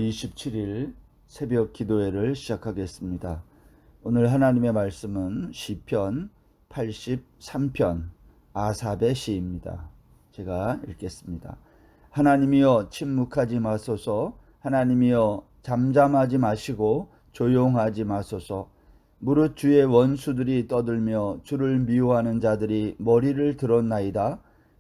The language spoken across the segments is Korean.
27일 새벽 기도회를 시작하겠습니다. 오늘 하나님의 말씀은 시편 83편 아삽의 시입니다. 제가 읽겠습니다. 하나님이여 침묵하지 마소서. 하나님이여 잠잠하지 마시고 조용하지 마소서. 무릇 주의 원수들이 떠들며 주를 미워하는 자들이 머리를 들었나이다.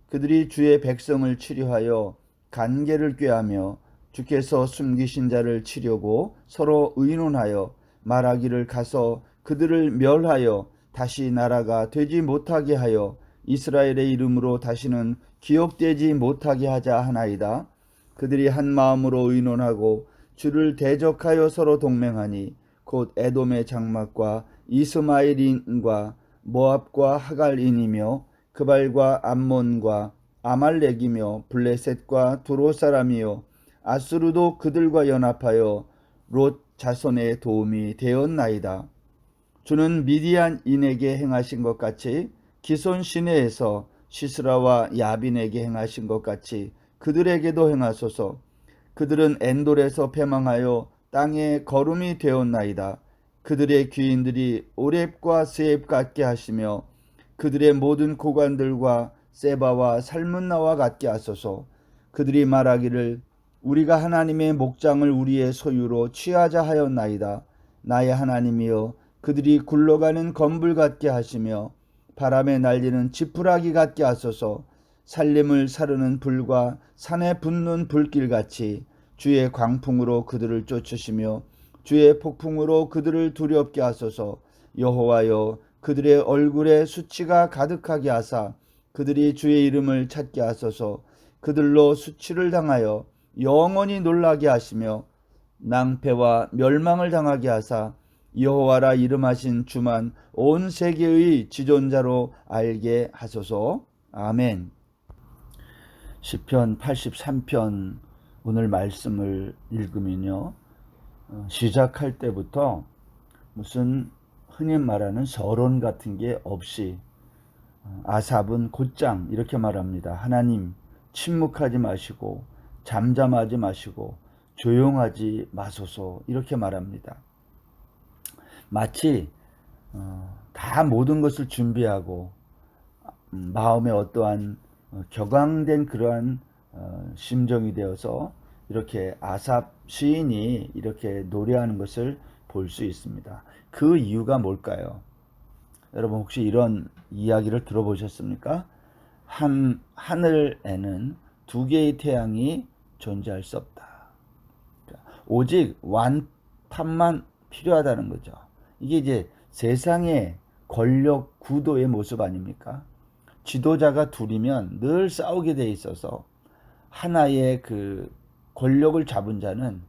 그들이 주의 백성을 치료하여 간계를 꾀하며 주께서 숨기신 자를 치려고 서로 의논하여 말하기를 가서 그들을 멸하여 다시 나라가 되지 못하게 하여 이스라엘의 이름으로 다시는 기억되지 못하게 하자 하나이다. 그들이 한 마음으로 의논하고 주를 대적하여 서로 동맹하니 곧 에돔의 장막과 이스마엘인과 모압과 하갈인이며 그발과 암몬과 아말렉이며 블레셋과 두로 사람이요 아수르도 그들과 연합하여 롯 자손의 도움이 되었나이다. 주는 미디안인에게 행하신 것 같이 기손 시내에서 시스라와 야빈에게 행하신 것 같이 그들에게도 행하소서. 그들은 엔돌에서 패망하여 땅에 거름이 되었나이다. 그들의 귀인들이 오렙과 스앱 같게 하시며 그들의 모든 고관들과 세바와 살문나와 같게 하소서. 그들이 말하기를 우리가 하나님의 목장을 우리의 소유로 취하자 하였나이다. 나의 하나님이여 그들이 굴러가는 건불 같게 하시며 바람에 날리는 지푸라기 같게 하소서. 살림을 사르는 불과 산에 붙는 불길같이 주의 광풍으로 그들을 쫓으시며 주의 폭풍으로 그들을 두렵게 하소서. 여호와여 그들의 얼굴에 수치가 가득하게 하사 그들이 주의 이름을 찾게 하소서. 그들로 수치를 당하여 영원히 놀라게 하시며 낭패와 멸망을 당하게 하사 여호와라 이름하신 주만 온 세계의 지존자로 알게 하소서. 아멘. 시편 83편 오늘 말씀을 읽으면요, 시작할 때부터 무슨 흔히 말하는 서론 같은 게 없이 아삽은 곧장 이렇게 말합니다. 하나님 침묵하지 마시고 잠잠하지 마시고 조용하지 마소서 이렇게 말합니다. 마치 다 모든 것을 준비하고 마음에 어떠한 격앙된 그러한 심정이 되어서 이렇게 아삽 시인이 이렇게 노래하는 것을 볼 수 있습니다. 그 이유가 뭘까요? 여러분 혹시 이런 이야기를 들어보셨습니까? 하늘에는 두 개의 태양이 존재할 수 없다. 오직 완탑만 필요하다는 거죠. 이게 이제 세상의 권력 구도의 모습 아닙니까? 지도자가 둘이면 늘 싸우게 돼 있어서 하나의 그 권력을 잡은 자는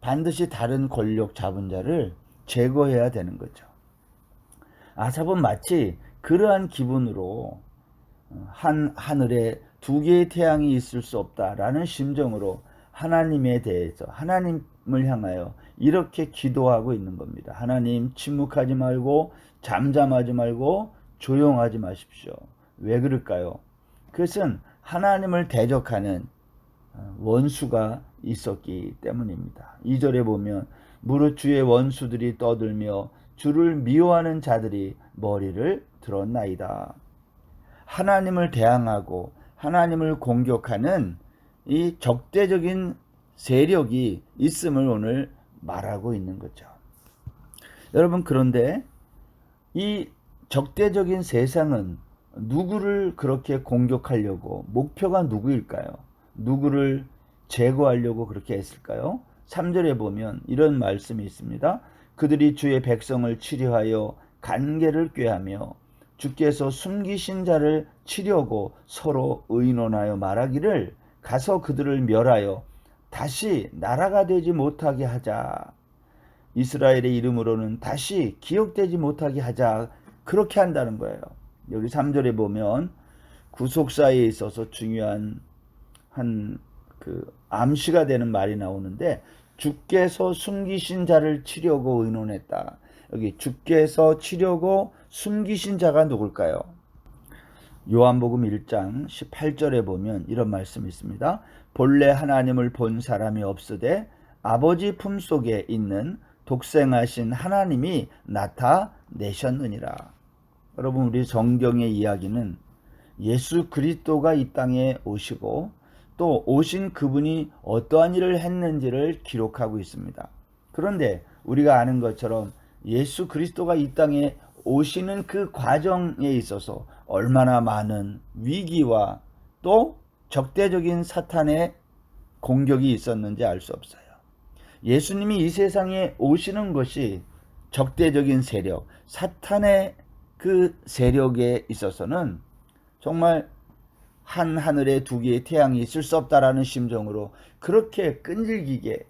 반드시 다른 권력 잡은 자를 제거해야 되는 거죠. 아삽은 마치 그러한 기분으로 하늘에 두 개의 태양이 있을 수 없다라는 심정으로 하나님에 대해서 하나님을 향하여 이렇게 기도하고 있는 겁니다. 하나님 침묵하지 말고 잠잠하지 말고 조용하지 마십시오. 왜 그럴까요? 그것은 하나님을 대적하는 원수가 있었기 때문입니다. 2절에 보면 무릇 주의 원수들이 떠들며 주를 미워하는 자들이 머리를 들었나이다. 하나님을 대항하고 하나님을 공격하는 이 적대적인 세력이 있음을 오늘 말하고 있는 거죠. 여러분 그런데 이 적대적인 세상은 누구를 그렇게 공격하려고 목표가 누구일까요? 누구를 제거하려고 그렇게 했을까요? 3절에 보면 이런 말씀이 있습니다. 그들이 주의 백성을 치료하여 간계를 꾀하며 주께서 숨기신 자를 치려고 서로 의논하여 말하기를 가서 그들을 멸하여 다시 나라가 되지 못하게 하자. 이스라엘의 이름으로는 다시 기억되지 못하게 하자. 그렇게 한다는 거예요. 여기 3절에 보면 구속사에 있어서 중요한 그 암시가 되는 말이 나오는데 주께서 숨기신 자를 치려고 의논했다. 여기 주께서 치려고 숨기신 자가 누굴까요? 요한복음 1장 18절에 보면 이런 말씀이 있습니다. 본래 하나님을 본 사람이 없으되 아버지 품속에 있는 독생하신 하나님이 나타내셨느니라. 여러분, 우리 성경의 이야기는 예수 그리스도가 이 땅에 오시고 또 오신 그분이 어떠한 일을 했는지를 기록하고 있습니다. 그런데 우리가 아는 것처럼 예수 그리스도가 이 땅에 오시는 그 과정에 있어서 얼마나 많은 위기와 또 적대적인 사탄의 공격이 있었는지 알 수 없어요. 예수님이 이 세상에 오시는 것이 적대적인 세력, 사탄의 그 세력에 있어서는 정말 한 하늘에 두 개의 태양이 있을 수 없다라는 심정으로 그렇게 끈질기게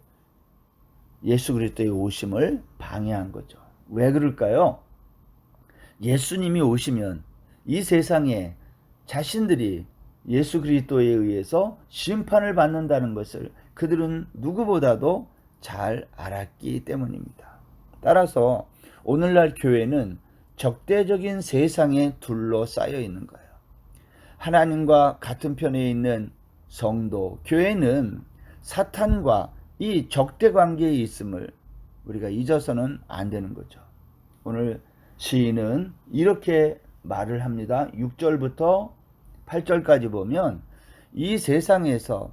예수 그리스도의 오심을 방해한 거죠. 왜 그럴까요? 예수님이 오시면 이 세상에 자신들이 예수 그리스도에 의해서 심판을 받는다는 것을 그들은 누구보다도 잘 알았기 때문입니다. 따라서 오늘날 교회는 적대적인 세상에 둘러싸여 있는 거예요. 하나님과 같은 편에 있는 성도, 교회는 사탄과 이 적대 관계에 있음을 우리가 잊어서는 안 되는 거죠. 오늘 시인은 이렇게 말을 합니다. 6절부터 8절까지 보면 이 세상에서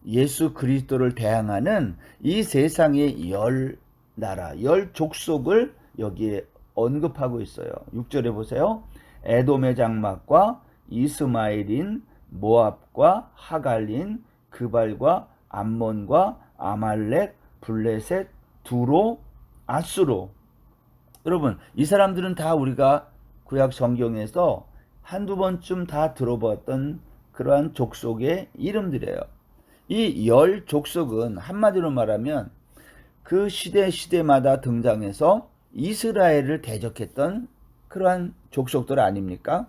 예수 그리스도를 대항하는 이 세상의 열 나라, 열 족속을 여기에 언급하고 있어요. 6절에 보세요. 에돔의 장막과 이스마엘인, 모압과 하갈린, 그발과 암몬과 아말렉, 블레셋, 두로, 아수로. 여러분, 이 사람들은 다 우리가 구약 성경에서 한두 번쯤 다 들어봤던 그러한 족속의 이름들이에요. 이 열 족속은 한마디로 말하면 그 시대마다 등장해서 이스라엘을 대적했던 그러한 족속들 아닙니까?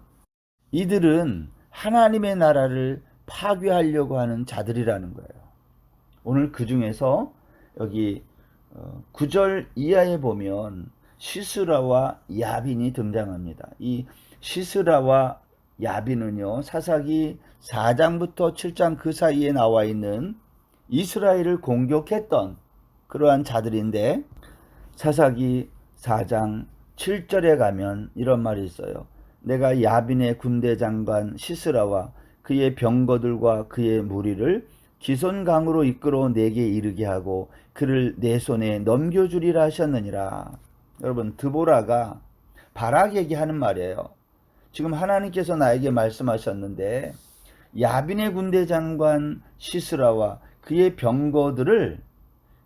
이들은 하나님의 나라를 파괴하려고 하는 자들이라는 거예요. 오늘 그 중에서 여기 9절 이하에 보면 시스라와 야빈이 등장합니다. 이 시스라와 야빈은요, 사사기 4장부터 7장 그 사이에 나와 있는 이스라엘을 공격했던 그러한 자들인데, 사사기 4장 7절에 가면 이런 말이 있어요. 내가 야빈의 군대 장관 시스라와 그의 병거들과 그의 무리를 기손강으로 이끌어 내게 이르게 하고 그를 내 손에 넘겨주리라 하셨느니라. 여러분, 드보라가 바락에게 하는 말이에요. 지금 하나님께서 나에게 말씀하셨는데 야빈의 군대 장관 시스라와 그의 병거들을,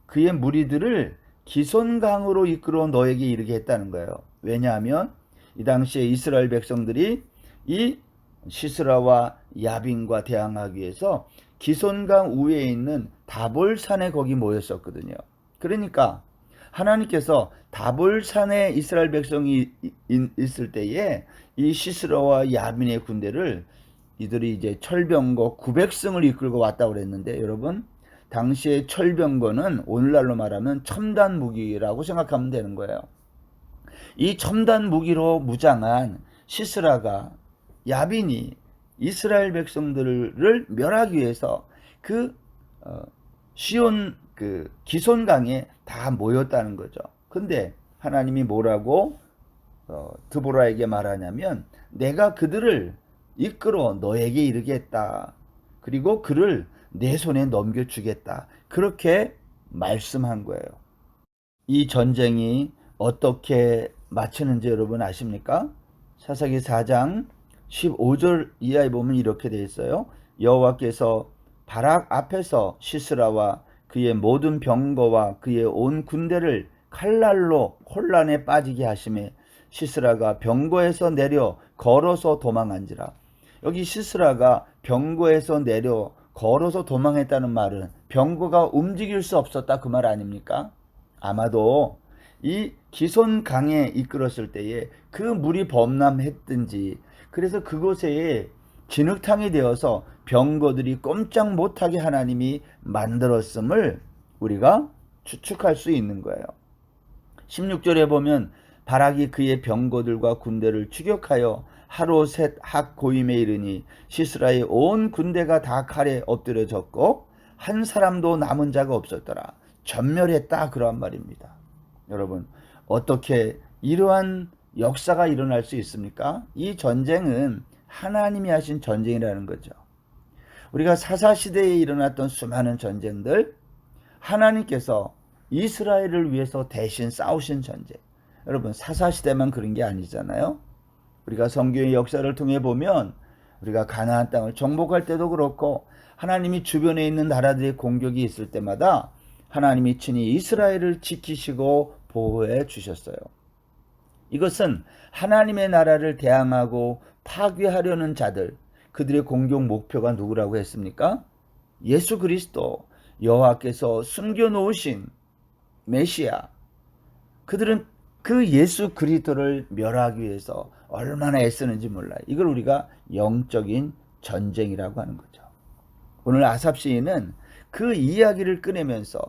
그의 무리들을 기손강으로 이끌어 너에게 이르게 했다는 거예요. 왜냐하면 이 당시에 이스라엘 백성들이 이 시스라와 야빈과 대항하기 위해서 기손강 우회에 있는 다볼산에 거기 모였었거든요. 그러니까 하나님께서 다볼산에 이스라엘 백성이 있을 때에 이 시스라와 야빈의 군대를 이들이 이제 철병거 900승을 이끌고 왔다고 그랬는데, 여러분, 당시의 철병거는 오늘날로 말하면 첨단 무기라고 생각하면 되는 거예요. 이 첨단 무기로 무장한 시스라가, 야빈이 이스라엘 백성들을 멸하기 위해서 그 시온 그 기손강에 다 모였다는 거죠. 근데 하나님이 뭐라고 드보라에게 말하냐면, 내가 그들을 이끌어 너에게 이르겠다. 그리고 그를 내 손에 넘겨주겠다. 그렇게 말씀한 거예요. 이 전쟁이 어떻게 마치는지 여러분 아십니까? 사사기 4장 15절 이하에 보면 이렇게 되어 있어요. 여호와께서 바락 앞에서 시스라와 그의 모든 병거와 그의 온 군대를 칼날로 혼란에 빠지게 하심에 시스라가 병거에서 내려 걸어서 도망한지라. 여기 시스라가 병거에서 내려 걸어서 도망했다는 말은 병거가 움직일 수 없었다 그 말 아닙니까? 아마도 이 기손강에 이끌었을 때에 그 물이 범람했든지, 그래서 그곳에 진흙탕이 되어서 병거들이 꼼짝 못하게 하나님이 만들었음을 우리가 추측할 수 있는 거예요. 16절에 보면 바락이 그의 병거들과 군대를 추격하여 하로셋 학 고임에 이르니 시스라의 온 군대가 다 칼에 엎드려졌고 한 사람도 남은 자가 없었더라. 전멸했다 그러한 말입니다. 여러분, 어떻게 이러한 역사가 일어날 수 있습니까? 이 전쟁은 하나님이 하신 전쟁이라는 거죠. 우리가 사사시대에 일어났던 수많은 전쟁들, 하나님께서 이스라엘을 위해서 대신 싸우신 전쟁. 여러분, 사사시대만 그런 게 아니잖아요. 우리가 성경의 역사를 통해 보면 우리가 가나안 땅을 정복할 때도 그렇고 하나님이 주변에 있는 나라들의 공격이 있을 때마다 하나님이 친히 이스라엘을 지키시고 보호해 주셨어요. 이것은 하나님의 나라를 대항하고 파괴하려는 자들, 그들의 공격 목표가 누구라고 했습니까? 예수 그리스도, 여호와께서 숨겨놓으신 메시아. 그들은 그 예수 그리스도를 멸하기 위해서 얼마나 애쓰는지 몰라요. 이걸 우리가 영적인 전쟁이라고 하는 거죠. 오늘 아삽 시인은 그 이야기를 꺼내면서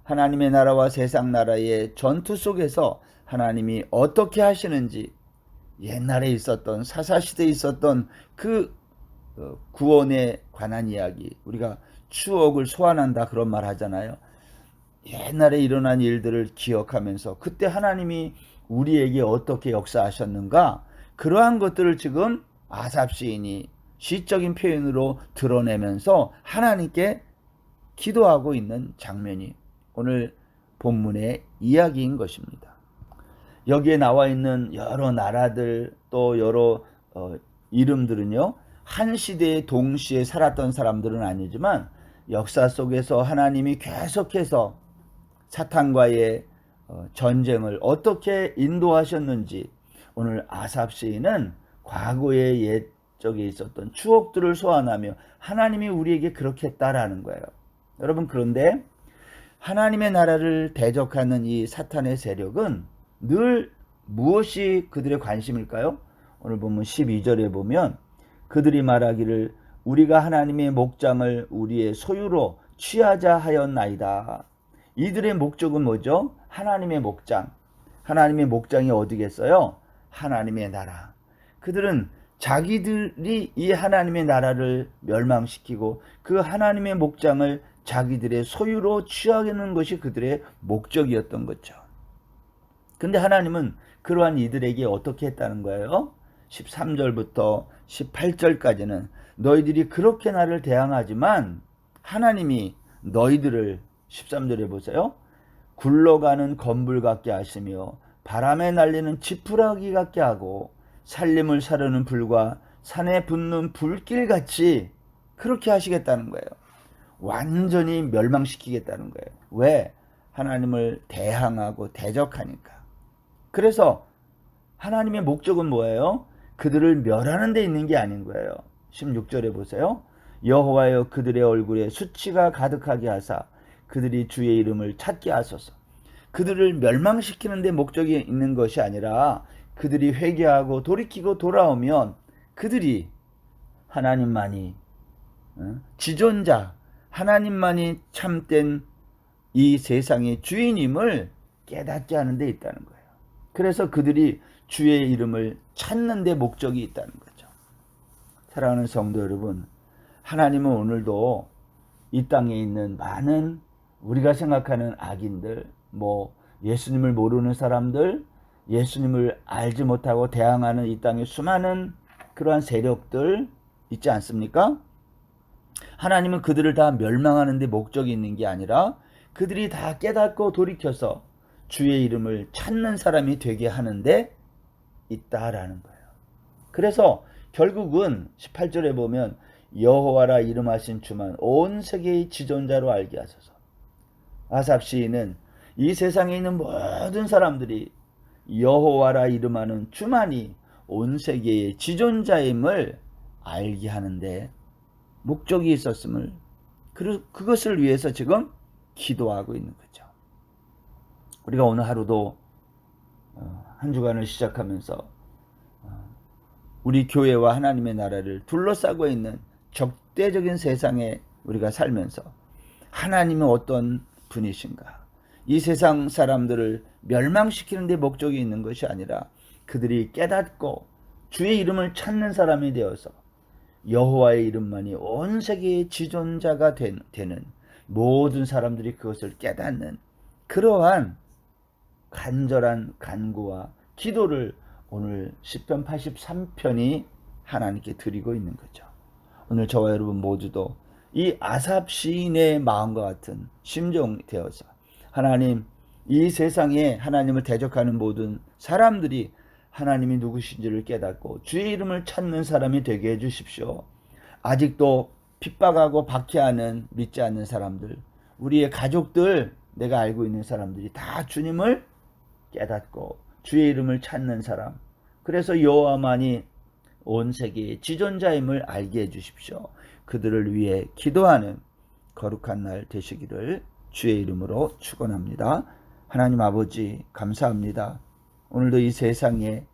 하나님의 나라와 세상 나라의 전투 속에서 하나님이 어떻게 하시는지, 옛날에 있었던 사사시대에 있었던 그 구원에 관한 이야기, 우리가 추억을 소환한다 그런 말 하잖아요. 옛날에 일어난 일들을 기억하면서 그때 하나님이 우리에게 어떻게 역사하셨는가, 그러한 것들을 지금 아삽 시인이 시적인 표현으로 드러내면서 하나님께 기도하고 있는 장면이 오늘 본문의 이야기인 것입니다. 여기에 나와 있는 여러 나라들, 또 여러 이름들은요, 한 시대에 동시에 살았던 사람들은 아니지만 역사 속에서 하나님이 계속해서 사탄과의 전쟁을 어떻게 인도하셨는지 오늘 아삽 시인은 과거의 옛적에 있었던 추억들을 소환하며 하나님이 우리에게 그렇게 했다라는 거예요. 여러분, 그런데 하나님의 나라를 대적하는 이 사탄의 세력은 늘 무엇이 그들의 관심일까요? 오늘 보면 12절에 보면 그들이 말하기를 우리가 하나님의 목장을 우리의 소유로 취하자 하였나이다. 이들의 목적은 뭐죠? 하나님의 목장. 하나님의 목장이 어디겠어요? 하나님의 나라. 그들은 자기들이 이 하나님의 나라를 멸망시키고 그 하나님의 목장을 자기들의 소유로 취하는 것이 그들의 목적이었던 거죠. 근데 하나님은 그러한 이들에게 어떻게 했다는 거예요? 13절부터 18절까지는 너희들이 그렇게 나를 대항하지만 하나님이 너희들을 13절에 보세요. 굴러가는 건불 같게 하시며 바람에 날리는 지푸라기 같게 하고 살림을 사르는 불과 산에 붙는 불길같이 그렇게 하시겠다는 거예요. 완전히 멸망시키겠다는 거예요. 왜? 하나님을 대항하고 대적하니까. 그래서 하나님의 목적은 뭐예요? 그들을 멸하는 데 있는 게 아닌 거예요. 16절에 보세요. 여호와여 그들의 얼굴에 수치가 가득하게 하사 그들이 주의 이름을 찾게 하소서. 그들을 멸망시키는 데 목적이 있는 것이 아니라 그들이 회개하고 돌이키고 돌아오면 그들이 하나님만이 지존자, 하나님만이 참된 이 세상의 주인임을 깨닫게 하는 데 있다는 거예요. 그래서 그들이 주의 이름을 찾는 데 목적이 있다는 거죠. 사랑하는 성도 여러분, 하나님은 오늘도 이 땅에 있는 많은 우리가 생각하는 악인들, 예수님을 모르는 사람들, 예수님을 알지 못하고 대항하는 이 땅의 수많은 그러한 세력들 있지 않습니까? 하나님은 그들을 다 멸망하는 데 목적이 있는 게 아니라 그들이 다 깨닫고 돌이켜서 주의 이름을 찾는 사람이 되게 하는데 있다라는 거예요. 그래서 결국은 18절에 보면 여호와라 이름하신 주만 온 세계의 지존자로 알게 하소서. 아삽 시인은 이 세상에 있는 모든 사람들이 여호와라 이름하는 주만이 온 세계의 지존자임을 알게 하는데 목적이 있었음을, 그것을 위해서 지금 기도하고 있는 거죠. 우리가 오늘 하루도 한 주간을 시작하면서 우리 교회와 하나님의 나라를 둘러싸고 있는 적대적인 세상에 우리가 살면서 하나님은 어떤 분이신가, 이 세상 사람들을 멸망시키는 데 목적이 있는 것이 아니라 그들이 깨닫고 주의 이름을 찾는 사람이 되어서 여호와의 이름만이 온 세계의 지존자가 되는, 모든 사람들이 그것을 깨닫는 그러한 간절한 간구와 기도를 오늘 시편 83편이 하나님께 드리고 있는 거죠. 오늘 저와 여러분 모두도 이 아삽 시인의 마음과 같은 심정이 되어서 하나님, 이 세상에 하나님을 대적하는 모든 사람들이 하나님이 누구신지를 깨닫고 주의 이름을 찾는 사람이 되게 해주십시오. 아직도 핍박하고 박해하는 믿지 않는 사람들, 우리의 가족들, 내가 알고 있는 사람들이 다 주님을 깨닫고 주의 이름을 찾는 사람, 그래서 여호와만이 온 세계의 지존자임을 알게 해주십시오. 그들을 위해 기도하는 거룩한 날 되시기를 주의 이름으로 축원합니다. 하나님 아버지 감사합니다. 오늘도 이 세상에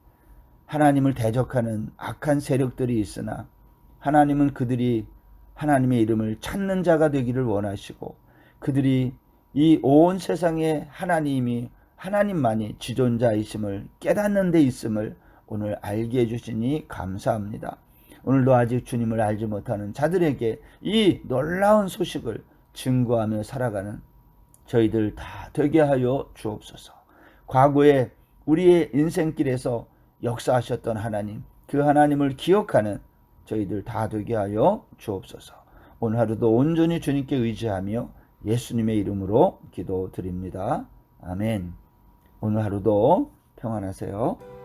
하나님을 대적하는 악한 세력들이 있으나 하나님은 그들이 하나님의 이름을 찾는 자가 되기를 원하시고 그들이 이 온 세상에 하나님만이 지존자이심을 깨닫는 데 있음을 오늘 알게 해주시니 감사합니다. 오늘도 아직 주님을 알지 못하는 자들에게 이 놀라운 소식을 증거하며 살아가는 저희들 다 되게 하여 주옵소서. 과거에 우리의 인생길에서 역사하셨던 하나님, 그 하나님을 기억하는 저희들 다 되게 하여 주옵소서. 오늘 하루도 온전히 주님께 의지하며 예수님의 이름으로 기도드립니다. 아멘. 오늘 하루도 평안하세요.